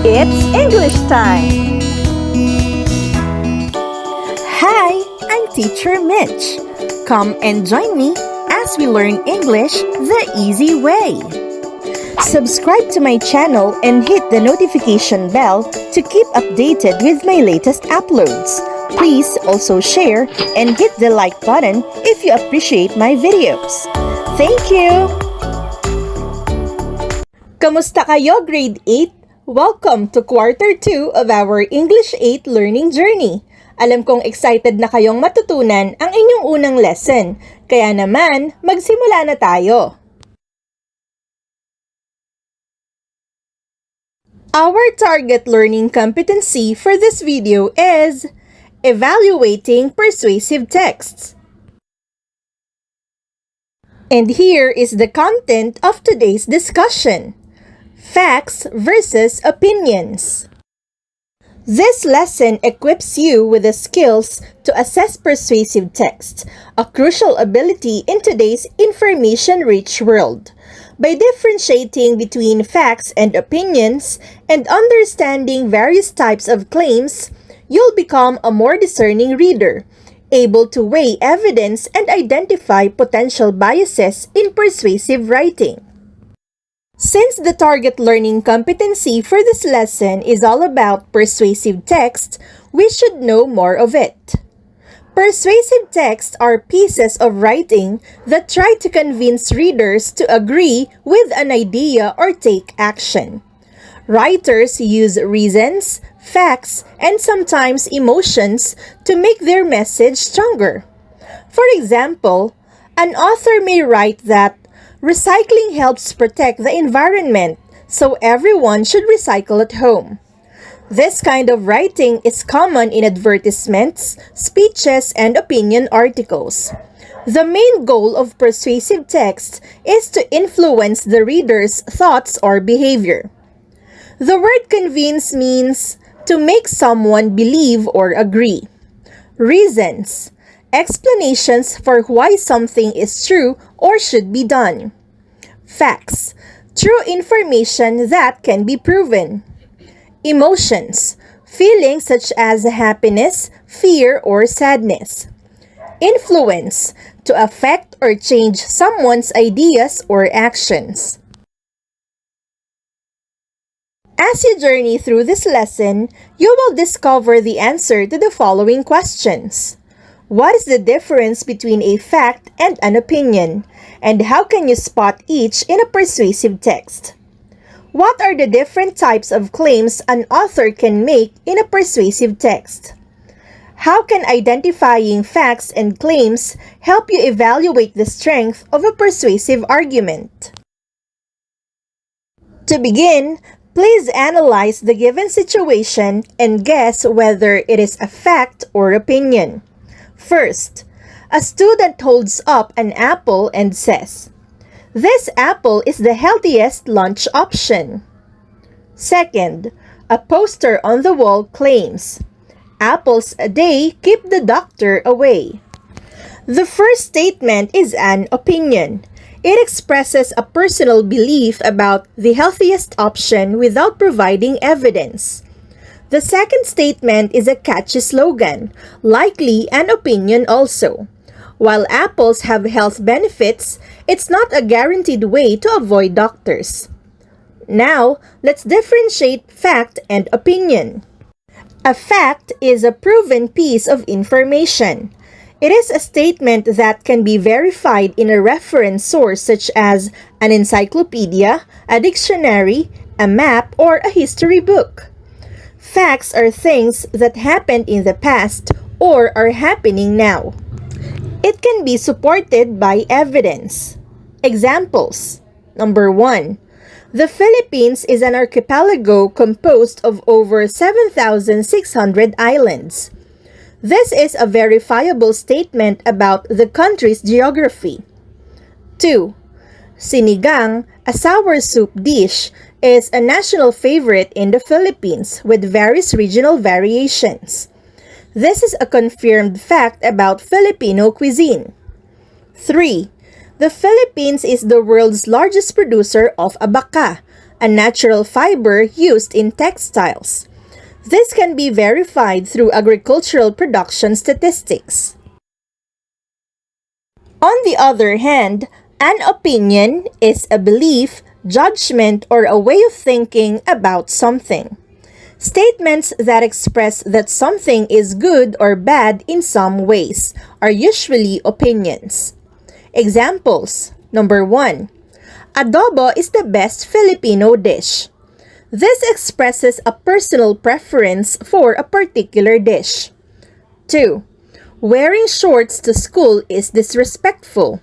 It's English time! Hi, I'm Teacher Mitch. Come and join me as we learn English the easy way. Subscribe to my channel and hit the notification bell to keep updated with my latest uploads. Please also share and hit the like button if you appreciate my videos. Thank you! Kamusta kayo, Grade 8? Welcome to Quarter 2 of our English 8 learning journey. Alam kong excited na kayong matutunan ang inyong unang lesson. Kaya naman, magsimula na tayo. Our target learning competency for this video is evaluating persuasive texts. And here is the content of today's discussion. Facts versus opinions. This lesson equips you with the skills to assess persuasive text, a crucial ability in today's information-rich world. By differentiating between facts and opinions and understanding various types of claims, you'll become a more discerning reader, able to weigh evidence and identify potential biases in persuasive writing. Since the target learning competency for this lesson is all about persuasive text, we should know more of it. Persuasive texts are pieces of writing that try to convince readers to agree with an idea or take action. Writers use reasons, facts, and sometimes emotions to make their message stronger. For example, an author may write that recycling helps protect the environment, so everyone should recycle at home. This kind of writing is common in advertisements, speeches, and opinion articles. The main goal of persuasive text is to influence the reader's thoughts or behavior. The word convince means to make someone believe or agree. Reasons: explanations for why something is true or should be done. Facts: true information that can be proven. Emotions: feelings such as happiness, fear, or sadness. Influence: to affect or change someone's ideas or actions. As you journey through this lesson, you will discover the answer to the following questions. What is the difference between a fact and an opinion? And how can you spot each in a persuasive text? What are the different types of claims an author can make in a persuasive text? How can identifying facts and claims help you evaluate the strength of a persuasive argument? To begin, please analyze the given situation and guess whether it is a fact or opinion. First, a student holds up an apple and says, "This apple is the healthiest lunch option." Second, a poster on the wall claims, "Apples a day keep the doctor away." The first statement is an opinion. It expresses a personal belief about the healthiest option without providing evidence. The second statement is a catchy slogan, likely an opinion also. While apples have health benefits, it's not a guaranteed way to avoid doctors. Now, let's differentiate fact and opinion. A fact is a proven piece of information. It is a statement that can be verified in a reference source such as an encyclopedia, a dictionary, a map, or a history book. Facts are things that happened in the past or are happening now. It can be supported by evidence. Examples. Number 1. The Philippines is an archipelago composed of over 7,600 islands. This is a verifiable statement about the country's geography. 2. Sinigang, a sour soup dish, is a national favorite in the Philippines with various regional variations. This is a confirmed fact about Filipino cuisine. 3. The Philippines is the world's largest producer of abaca, a natural fiber used in textiles. This can be verified through agricultural production statistics. On the other hand, an opinion is a belief, judgment, or a way of thinking about something. Statements that express that something is good or bad in some ways are usually opinions. Examples. Number 1. Adobo is the best Filipino dish. This expresses a personal preference for a particular dish. 2. Wearing shorts to school is disrespectful.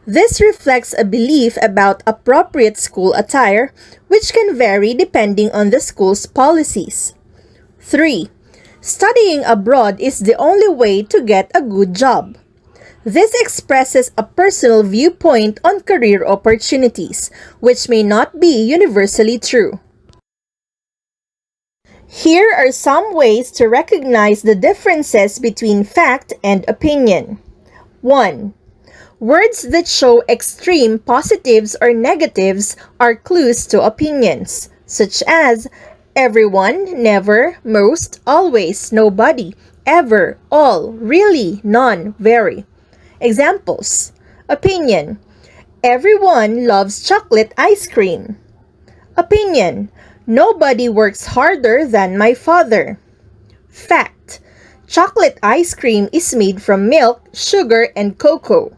This reflects a belief about appropriate school attire, which can vary depending on the school's policies. 3. Studying abroad is the only way to get a good job. This expresses a personal viewpoint on career opportunities, which may not be universally true. Here are some ways to recognize the differences between fact and opinion. 1. Words that show extreme positives or negatives are clues to opinions, such as everyone, never, most, always, nobody, ever, all, really, none, very. Examples. Opinion. Everyone loves chocolate ice cream. Opinion. Nobody works harder than my father. Fact. Chocolate ice cream is made from milk, sugar, and cocoa.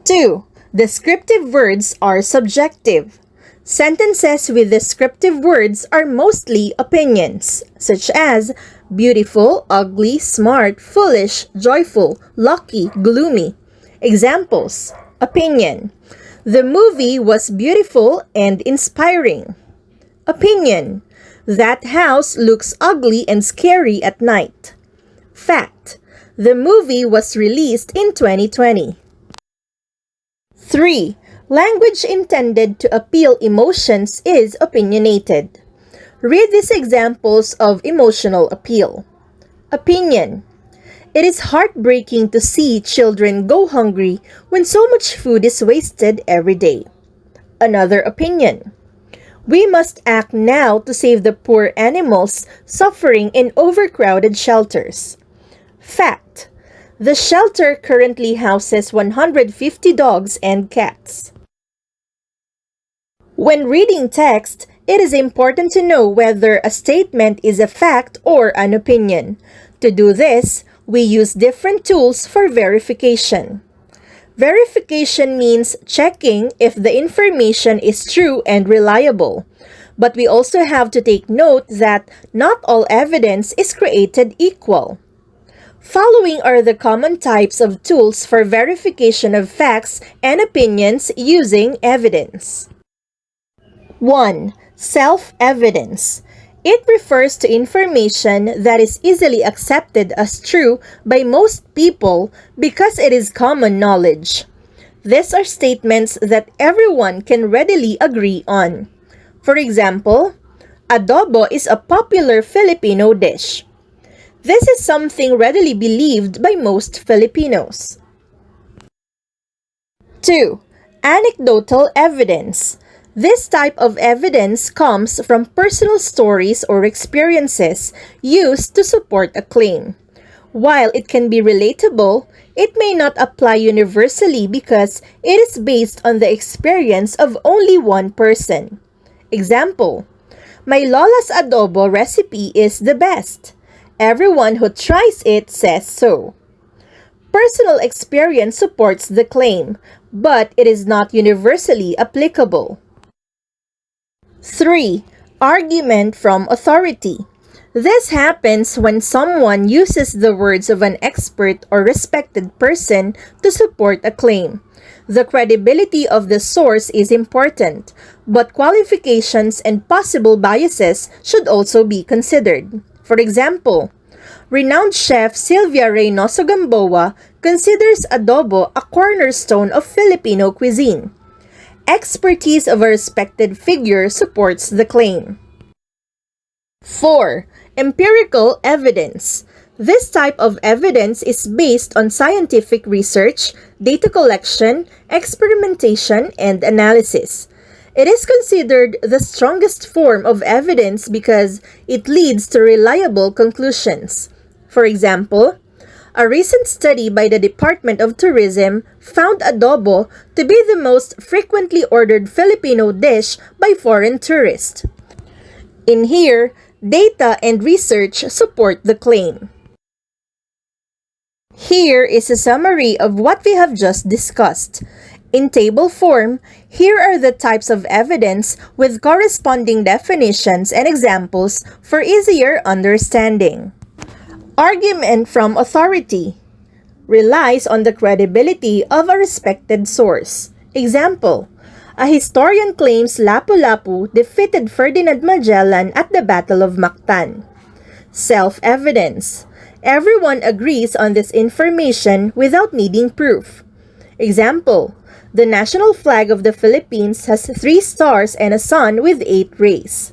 2. Descriptive words are subjective. Sentences with descriptive words are mostly opinions, such as beautiful, ugly, smart, foolish, joyful, lucky, gloomy. Examples. Opinion. The movie was beautiful and inspiring. Opinion. That house looks ugly and scary at night. Fact. The movie was released in 2020. 3. Language intended to appeal emotions is opinionated. Read these examples of emotional appeal. Opinion. It is heartbreaking to see children go hungry when so much food is wasted every day. Another opinion. We must act now to save the poor animals suffering in overcrowded shelters. Fact. The shelter currently houses 150 dogs and cats. When reading text, it is important to know whether a statement is a fact or an opinion. To do this, we use different tools for verification. Verification means checking if the information is true and reliable. But we also have to take note that not all evidence is created equal. Following are the common types of tools for verification of facts and opinions using evidence. 1. Self-evidence. It refers to information that is easily accepted as true by most people because it is common knowledge. These are statements that everyone can readily agree on. For example, adobo is a popular Filipino dish. This is something readily believed by most Filipinos. 2. Anecdotal evidence. This type of evidence comes from personal stories or experiences used to support a claim. While it can be relatable, it may not apply universally because it is based on the experience of only one person. Example, my lola's adobo recipe is the best. Everyone who tries it says so. Personal experience supports the claim, but it is not universally applicable. 3. Argument from authority. This happens when someone uses the words of an expert or respected person to support a claim. The credibility of the source is important, but qualifications and possible biases should also be considered. For example, renowned chef Sylvia Reynoso Gamboa considers adobo a cornerstone of Filipino cuisine. Expertise of a respected figure supports the claim. 4. Empirical evidence. This type of evidence is based on scientific research, data collection, experimentation, and analysis. It is considered the strongest form of evidence because it leads to reliable conclusions. For example, a recent study by the Department of Tourism found adobo to be the most frequently ordered Filipino dish by foreign tourists. In here, data and research support the claim. Here is a summary of what we have just discussed. In table form, here are the types of evidence with corresponding definitions and examples for easier understanding. Argument from authority relies on the credibility of a respected source. Example, a historian claims Lapu-Lapu defeated Ferdinand Magellan at the Battle of Mactan. Self-evidence. Everyone agrees on this information without needing proof. Example, the national flag of the Philippines has 3 stars and a sun with 8 rays.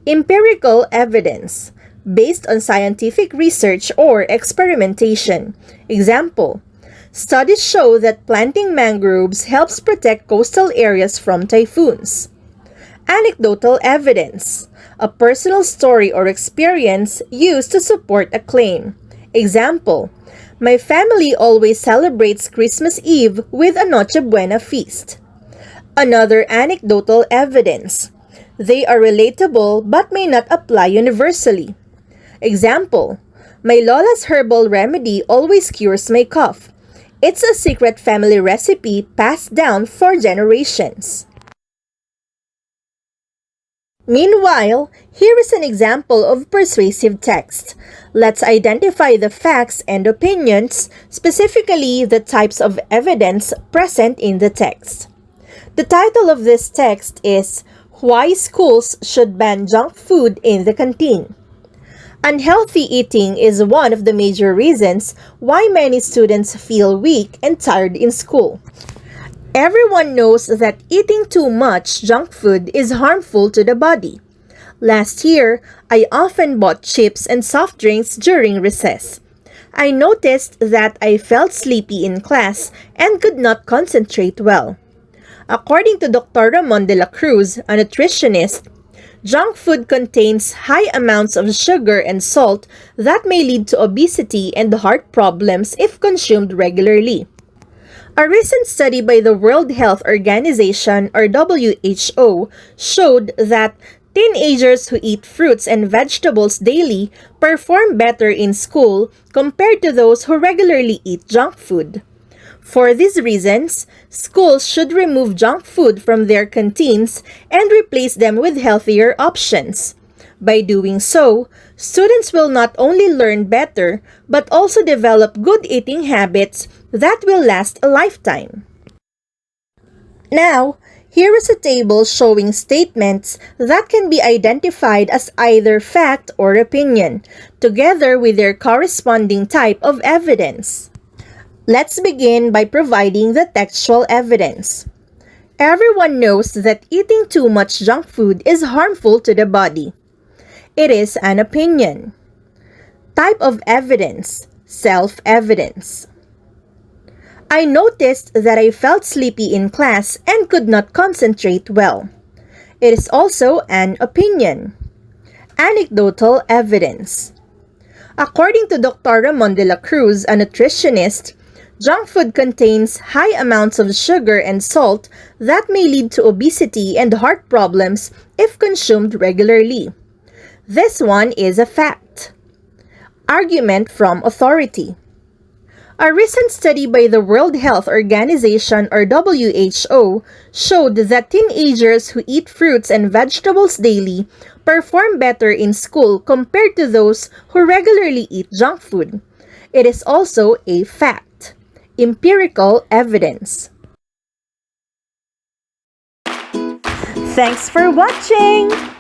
Empirical evidence, based on scientific research or experimentation. Example, studies show that planting mangroves helps protect coastal areas from typhoons. Anecdotal evidence, a personal story or experience used to support a claim. Example, my family always celebrates Christmas Eve with a Noche Buena feast. Another anecdotal evidence, they are relatable but may not apply universally. Example, my lola's herbal remedy always cures my cough. It's a secret family recipe passed down for generations. Meanwhile, here is an example of persuasive text. Let's identify the facts and opinions, specifically the types of evidence present in the text. The title of this text is Why Schools Should Ban Junk Food in the Canteen. Unhealthy eating is one of the major reasons why many students feel weak and tired in school. Everyone knows that eating too much junk food is harmful to the body. Last year, I often bought chips and soft drinks during recess. I noticed that I felt sleepy in class and could not concentrate well. According to Dr. Ramon de la Cruz, a nutritionist, junk food contains high amounts of sugar and salt that may lead to obesity and heart problems if consumed regularly. A recent study by the World Health Organization or WHO showed that teenagers who eat fruits and vegetables daily perform better in school compared to those who regularly eat junk food. For these reasons, schools should remove junk food from their canteens and replace them with healthier options. By doing so, students will not only learn better, but also develop good eating habits that will last a lifetime. Now, here is a table showing statements that can be identified as either fact or opinion, together with their corresponding type of evidence. Let's begin by providing the textual evidence. Everyone knows that eating too much junk food is harmful to the body. It is an opinion. Type of evidence, self-evidence. I noticed that I felt sleepy in class and could not concentrate well. It is also an opinion. Anecdotal evidence. According to Dr. Ramon de la Cruz, a nutritionist, junk food contains high amounts of sugar and salt that may lead to obesity and heart problems if consumed regularly. This one is a fact. Argument from authority. A recent study by the World Health Organization or WHO showed that teenagers who eat fruits and vegetables daily perform better in school compared to those who regularly eat junk food. It is also a fact. Empirical evidence. Thanks for watching!